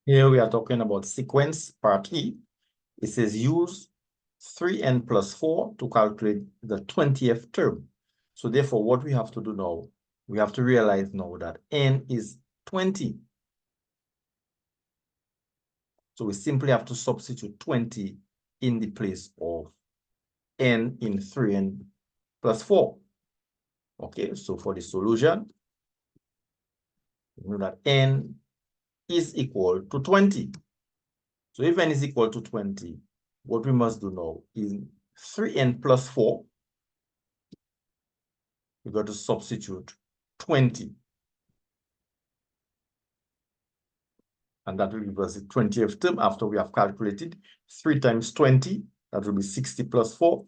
Here we are talking about sequence part E. It says use 3n plus 4 to calculate the 20th term. So therefore, what we have to do now, we have to realize now that n is 20. So we simply have to substitute 20 in the place of n in 3n plus 4. Okay, so for the solution, we know that n is equal to 20. So if n is equal to 20, what we must do now is 3n plus 4. We got to substitute 20. And that will give us the 20th term after we have calculated 3 times 20. That will be 60 plus 4,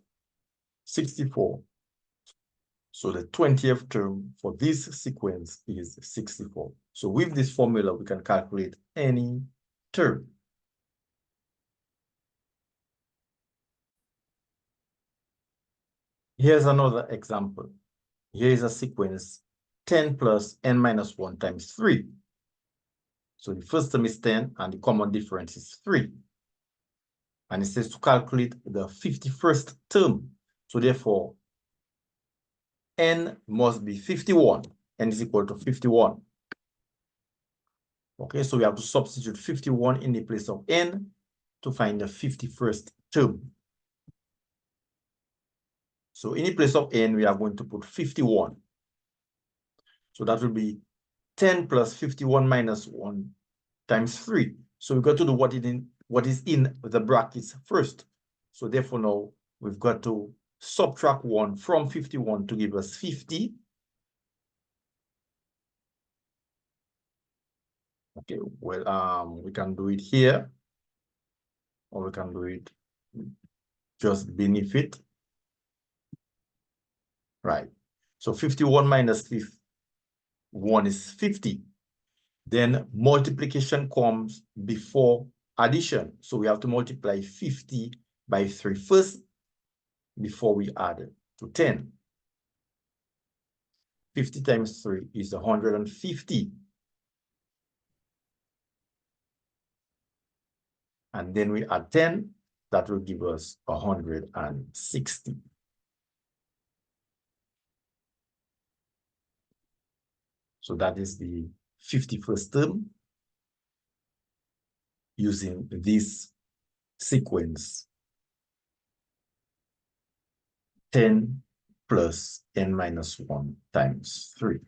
64. So the 20th term for this sequence is 64. So with this formula, we can calculate any term. Here's another example. Here is a sequence 10 plus n minus 1 times 3. So the first term is 10 and the common difference is 3. And it says to calculate the 51st term. So therefore, n must be 51. N is equal to 51. Okay, so we have to substitute 51 in the place of n to find the 51st term. So in the place of n, we are going to put 51. So that will be 10 plus 51 minus 1 times 3. So we've got to do what is in the brackets first. So therefore now we've got to subtract 1 from 51 to give us 50. Okay, well, we can do it here, or we can do it just beneath it. Right. So 51 minus 1 is 50. Then multiplication comes before addition. So we have to multiply 50 by 3 first before we add to 10. 50 times 3 is 150. And then we add 10, that will give us 160. So that is the 51st term using this sequence 10 plus n minus 1 times 3.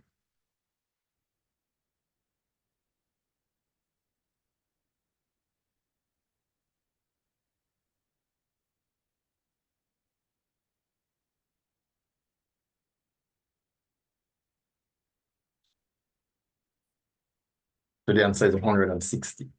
So the answer is 160.